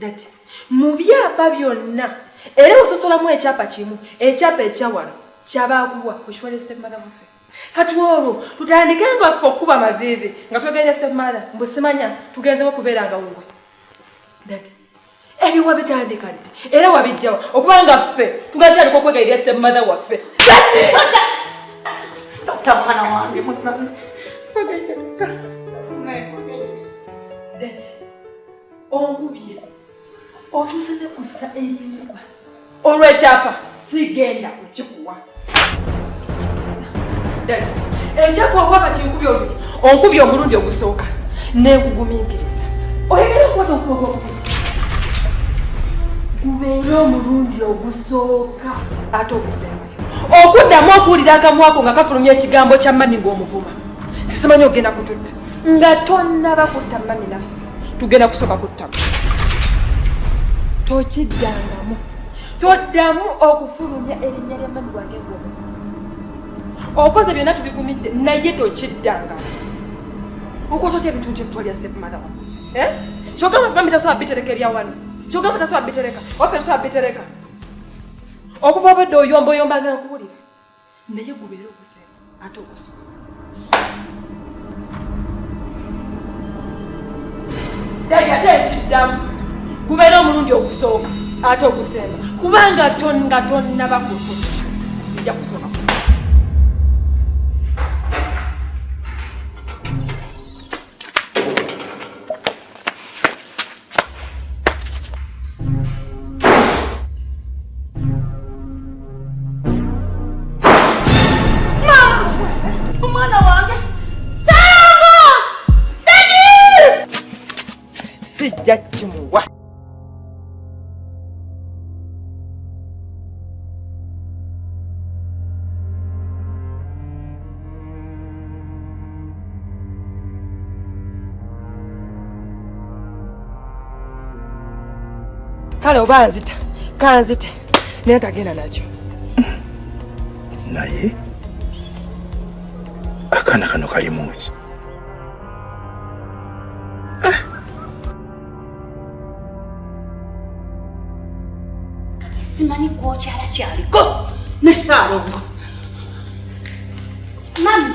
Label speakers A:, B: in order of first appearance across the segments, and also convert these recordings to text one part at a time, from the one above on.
A: Dati mu byapa byonna era ososolamu ekyapa kimu ekyapa ekyawano kyabakuwa kushwale stepmother wafe kati olwo tutandike nga okuba amavivi nga twegenya stepmother mbusimanya tugenzewo kubeeranga wungwe dati ebiwa bitandika ddi era wabijjawa okubanga ffe tugatandika okwegayirira stepmother waffe
B: tampana wange mwana
A: dati onkubye otusene kusa enyumba olw'ekyapa sigenda kukikuwa dati ekyapa okwapa kinkubye oluyi onkubye omulundi ogusooka nenkugumingiriza oyagala okukwata okuba gwokubiri gubeere omulundi ogusooka ate ogusembayo okuddamu okuwulira akamwako nga kafulumya ekigambo kya mami ng'omuvuma tisimanyi ogenda kututta nga tonnaba kutta mami naffe tugenda kusooka kuttamu tokiddangamu toddamu okufulumya erinnya lya mami wange ng'omuvuma okoze byonna tubigumidde naye tokiddangamu okwota otya ebintu ntyebitwalya stepmother wa kyogamba mami tasobola bitereka ebyawano kyogamba tasobola bitereka wafe tasobola bitereka okuva obadde oyombaoyombanga nkuwulira naye gubeere ogusemba ate ogusuuza dali ate ekiddamu gubeere omulundi ogusooka ate ogusemba kubanga tonnaba kututa nja kusooka sijja kimuwa kale oba nzita kanzite naye kagenda nakyo
C: naye akaana kano kalimu ki
B: simanyi kwokyala kyaliko ne Saalongo mami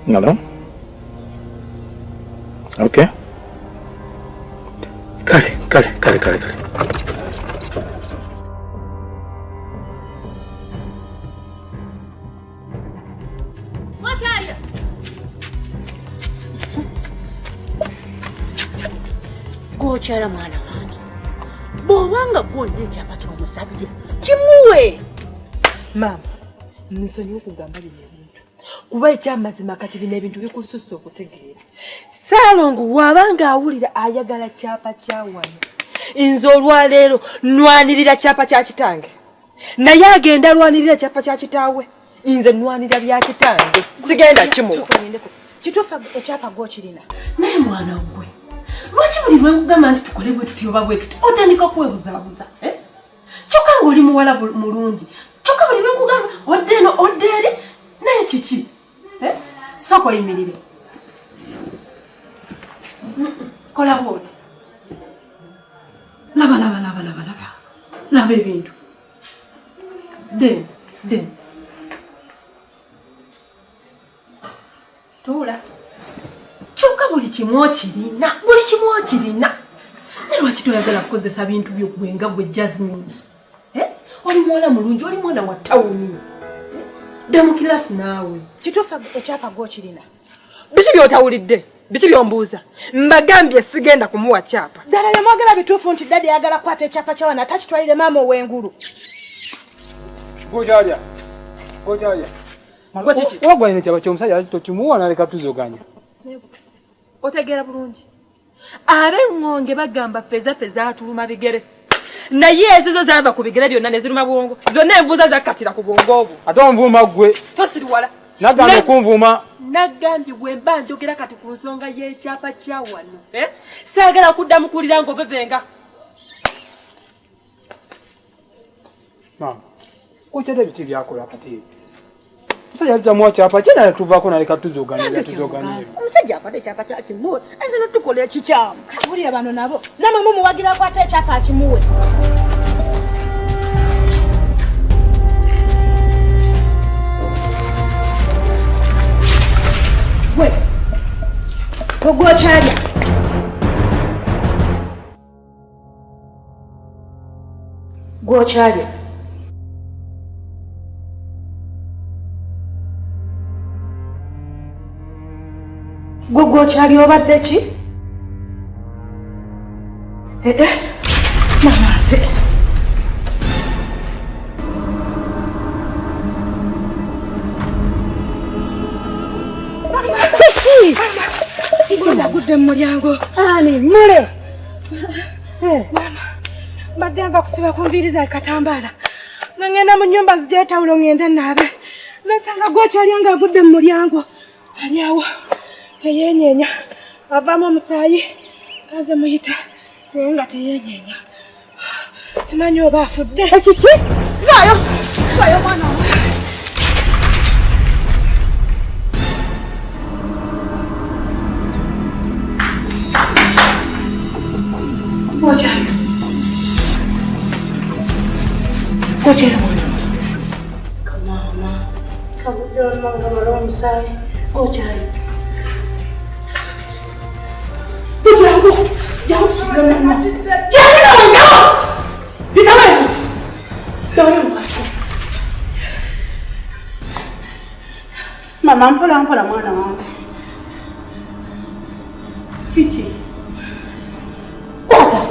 C: Hello? Okay. Kale.
B: Kwokyala mwana wange bw'obanga gwonna ekyapa ky'omusabye kimuwe
A: maama nsonyiwa okugamba bino ebintu kuba ekyamazima kati bino ebintu bikususse okutegeera Saalongo wabanga awulira ayagala kyapa kya wano nze olwaleero nwanirira kyapa kya kitange naye agenda alwanirira kyapa kya kitaawe nze nwanirira bya kitange sigenda kimuwa
B: kituufu ekyapa gw'okirina naye mwana gwe lwaki buli lwekugamba nti tukole bwe tutyoba bwe tuti otandika kwebuzaabuza kyokka ng'oli muwala mulungi kyokka buli lwekugamba odde eno odde eri naye kiki sooka oyimirire kola bwoti laba ebintu den tuula kyokka buli kimu okirina naye lwaki toyagala kukozesa bintu byogwenga gwe Jasmine oli mwana mulungi oli mwana wa tawuni dda mu kirasi naawe kituufu ekyapa gw'okirina
A: biki by'otawulidde biki by'ombuuza mbagambye sigenda kumuwa kyapa
B: ddala bye mwogera bituufu nti dadi ayagala kukwata ekyapa ky'awana atakitwalire maama ow'engulu
D: gokyalya wagwalina ekyapa ky'omusajja tokimuwa naleka tuzoganya
A: otegeera bulungi ab'eŋŋonge bagamba feza atuluma bigere naye ezizo zaava ku bigere byonna ne ziruma bwongo zonna envuuza zakkatira ku bwongo obwo
D: ate onvuuma gwe
A: tosiriwala
D: nagambye okunvuuma
A: nagambye bwe mba njogera kati ku nsonga y'ekyapa kya wano saagala kuddamu kuwulira ng'obebenga
D: Mama. Kuchede biti byakola kati. Musajja tutamwa kyapa kye na tuvaako naleka tuzoganira.
B: Omusajja apadde kyapa kya kimuwe. Ese no tukola ekikyamu. Kati buli abano nabo. Namwe mumuwagira ko ate kyapa kimuwe. We. Ogwo kyalya. Gwo kyalya. Gwo kyali obadde ki? Mama ze. Kiki? Ikona gudde mu mulyango. Ani mule. Mama. Mbadde nva kusiba ku nviiri za Katambaala. Ngenda mu nnyumba zijjetawulo ngende naabe. Nasanga gwo kyali nga agudde mu mulyango. Ali awo. Teyenyenya. Avamo omusaayi. Kanze muyita. Naye nga teyenyenya. Simanyi oba afudde. Kiki? Vaayo. Vaayo mwana wange. Ojayo. Ojayo mwana. Kamama. Kabudde olumanga malwa omusaayi. Ojayo. Jangan, jangan segera mati. Jangan, jangan. Jangan. Mama, mpola mwana wangu. Chichi. Baba.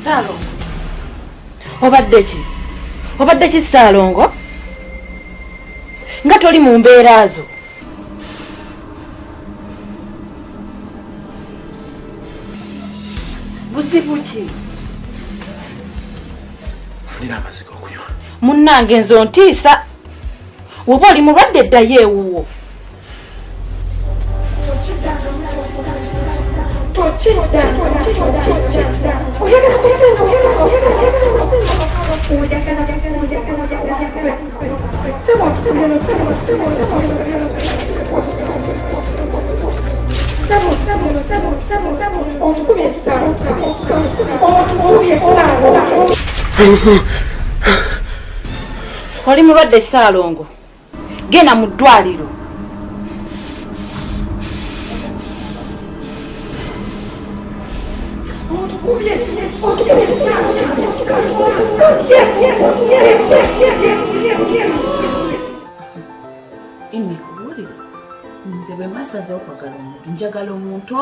B: Salo. Obadde ki? Obadde ki Ssaalongo? Nga toli mu mbeera zo. Buzibu ki?
C: Fulira amaziko okunywa.
B: Munnange nzo ntiisa. Woba oli mulwadde ddayo ewuwo. Oli mulwadde Ssaalongo. Genda mu ddwaliro. Imikubuulira nze bwe masaze okwagala omuntu njagala omuntu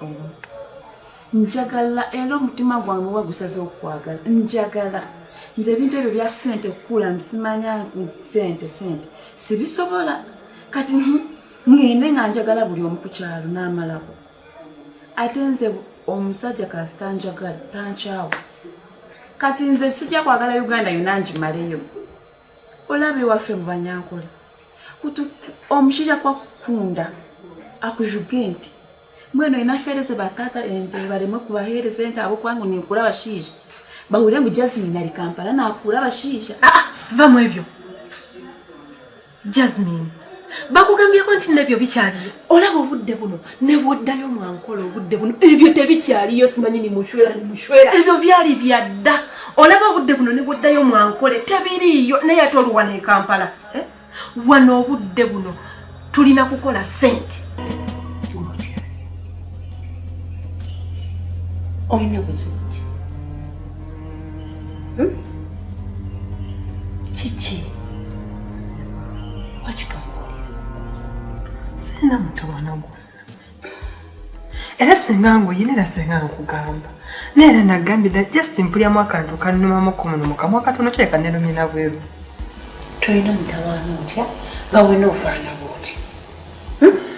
B: ogwo. Njagala era omutima gwange bwe gusaze okwagala njagala. Nze ebintu ebyo bya ssente kukula nsimanya ssente sibisobola. Kati ngende nga njagala buli omu ku kyalo n'amalako. Ate nze omusajja kasita njagala tankyawo. Kati nze sijja kwagala Uganda yonna njimaleyo. Olabe waffe mu Banyankole. Kutu omushaija kwa kunda akujuge nti mweno inafereze batata ente barimo kubahereza ente abo kwangu ni kula bashija bahurire mu Jasmine ali Kampala na akura bashija.
A: Vamu ebyo Jasmine bakugambye ko nti nebyo bikyaliyo. Olaba obudde buno ne bwoddayo mwankola obudde buno ebyo tebikyaliyo. Simanyi ni mushwera ebyo byali byadda. Olaba obudde buno ne bwoddayo mwankole tebiriyo naye atoluwa ne Kampala. Wano obudde buno tulina kukola sente.
B: Oyina buzibu Chichi.
A: Sina mutawana gwo. Era senga nguyinira senga nkugamba. Nera nagambira just mpulyamu akantu kannumamu ku muno mukamwa katono kyeka nerumina bweru.
B: Toyina mutawana otya nga wena ofaana bwoti.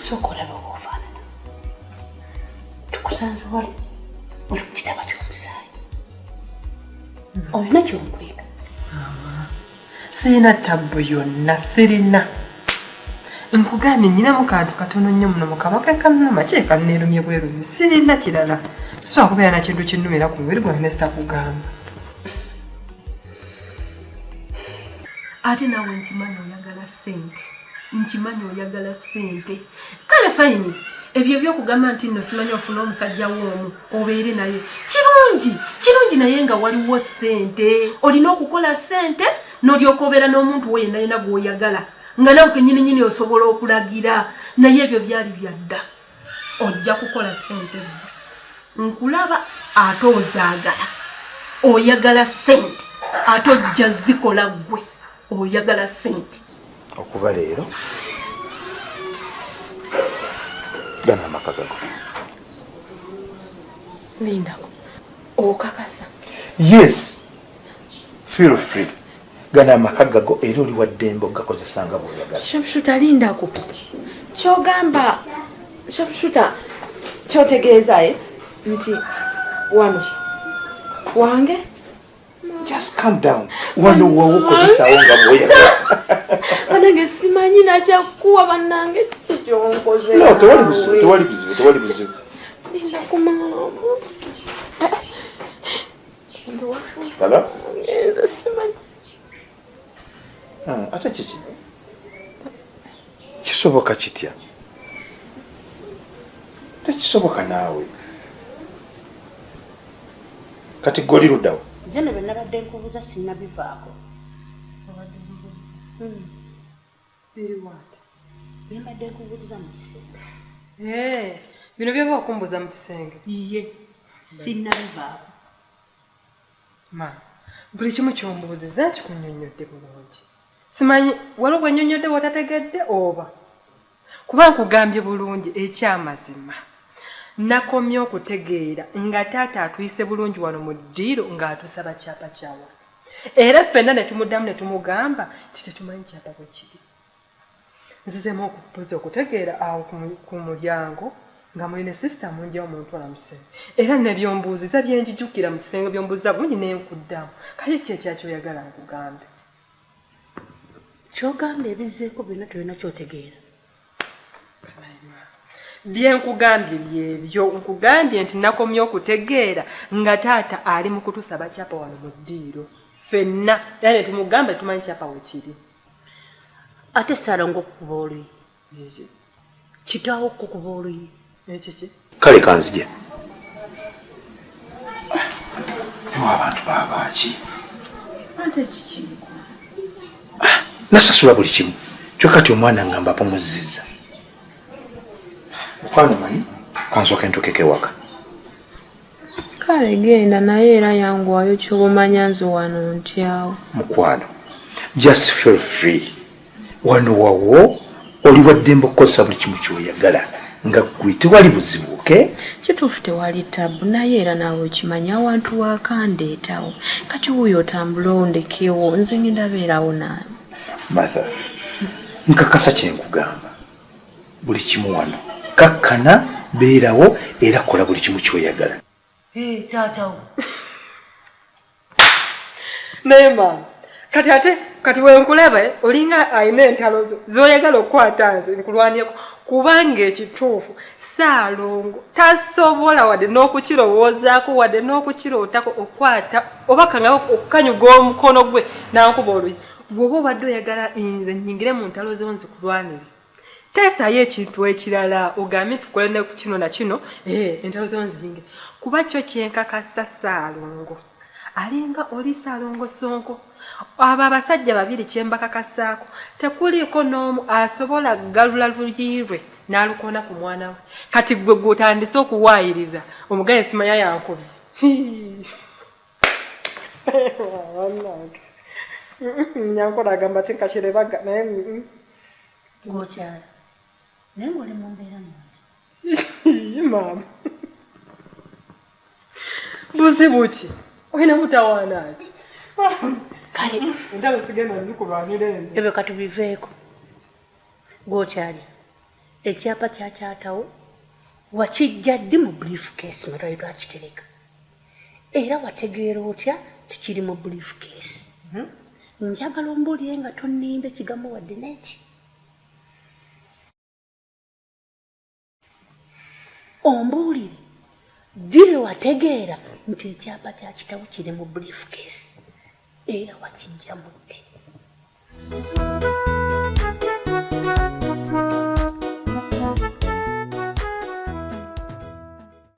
B: Sokola bw'ofaanana. Tukusanze wali oli mu kitaba ky'omusaayi. Olina ky'onkwiga.
A: Sina tabbu yonna sirina. nkugambye nnyinamu kantu katono nnyo muno mu kamwa ke kannuma kye kanneerumye bwerumye sirina kirala sisobola kubeera na kintu kinnumira ku mubiri gwange sitakugamba
B: ate nawe nkimanyi oyagala ssente nkimanyi oyagala ssente kale fayini ebyo ebyokugamba nti nno simanyi ofuna omusajja w'omu obeere naye kirungi naye nga waliwo ssente olina okukola ssente n'olyoka obeera n'omuntu we yenna gw'oyagala nga nawe kennyininyini osobola okulagira naye ebyo byali byadda ojja kukola ssente nkulaba ate ozaagala oyagala ssente ate ojja zikola ggwe oyagala ssente
C: okuva leero gana amaka gago
B: lindako okakasa
C: yes feel free gana amaka gago era oli wa ddembe ogakozesanga bw'oyagala
E: Shamshuta lindako kyogamba Shamshuta kyotegeeza nti wano wange
C: just calm down wano wowe okozesawo nga bw'oyagala
E: banange simanyi nakyakuwa banange kiki kyonkoze
C: no tewali bizibu
E: lindako mama
C: Hello?
E: ngenze simanyi
C: ate kiki kisoboka kitya tekisoboka naawe kati goli luddawo
F: Jene benabadde nkubuuza sinnabivaako.
A: biri wati
F: Bembadde nkubuuza mu kisenge.
A: bino byaba okumbuza mu kisenge
F: Iye sinnabivaako.
A: ma buli kimu kyombuuziza nkikunnyonnyodde bulungi simanyi waliwo bwe nnyonnyodde watategedde oba kuba nkugambye bulungi ekyamazima nakomye okutegeera nga taata atuyise bulungi wano mu ddiiro ng'atusaba kyapa kyawa era ffenna ne tumuddamu ne tumugamba ti tetumanyi kyapa bwe kiri nzizemu okubuuza okutegeera awo ku mulyango nga mulina sisitamu njawo muntwala mu kisenge era nebyombuuziza byenjijjukira mu kisenge byombuuziza bungi nenkuddamu kati kyekyakyoyagala nkugambe
F: Kyogamba ebizzeeko byonna tolina kyotegeera.
A: byenkugambye byebyo nkugambye nti nakomye okutegeera nga taata ali mu kutusaba kyapa wano mu ddiiro ffenna era ne tumugamba tumanyi kyapa we kiri
F: Ate Saalongo okukuba oluyi. Kitaawo okukuba oluyi.
A: ekiki
C: kale kanzije ewa abantu babaaki
B: ate kiki
C: nasasula buli kimu kyokka ti omwana ngamba pomuzizza mukwano manyi kansooka entukeko ewaka
E: kale genda naye era yanguwayo kyobumanya nze wano ntyawo
C: mukwano just feel free wano wawo oli wa ddembe okukozesa buli kimu kyoyagala nga gwe tewali buzibu okay?
E: kituufu tewali tabu naye era naawe okimanyi awantu wakandeetawo kati wuuyo otambula ondekewo nze ngenda beerawo naani
C: Martha nkakasa kyenkugamba buli kimu wano kakkana beerawo era kola buli kimu kyoyagala
F: Taatawo.
A: naye maama kati wenkulaba olinga ayina entalo zoyagala okukwata nze nkulwanyeko kubanga ekituufu Saalongo tasobola wadde n'okukirowoozaako wadde n'okukirootako okukwata oba kangaba okukanyuga omukono gwe nankuba oluyi bw'oba obadde oyagala nze nnyingire mu ntalo zo nzikulwanire teesayo ekintu ekirala ogambe tukole ne ku kino na kino entalo zo nziyingire kuba kyo kyenkakasa Saalongo alinga oli Saalongo Sonko abo abasajja babiri kyembakakasaako tekuliiko n'omu asobola galula luyirwe n'alukona ku mwana we kati gwe gwotandise okuwaayiriza omugaye simanya yankubi nyankola agamba tekakirebaga naye
F: Gokyala. Naye ng'oli mu mbeera nungi.
A: maama buzibu ki olina mutawaana ki
F: Kale
A: entalo sigenda zikulwanira ezo
F: ebyo katubiveeko. Gokyali. Ekyapa kya taatawo wakijja ddi mu briefcase nga twali twakitereka. Era wategeera otya tikiri mu briefcase. Njagala ombuulire nga tonnimba ekigambo wadde n'eki. ombuulire diri wategeera nti ekyapa kya kitawo kiri mu briefcase era wakijja mutti.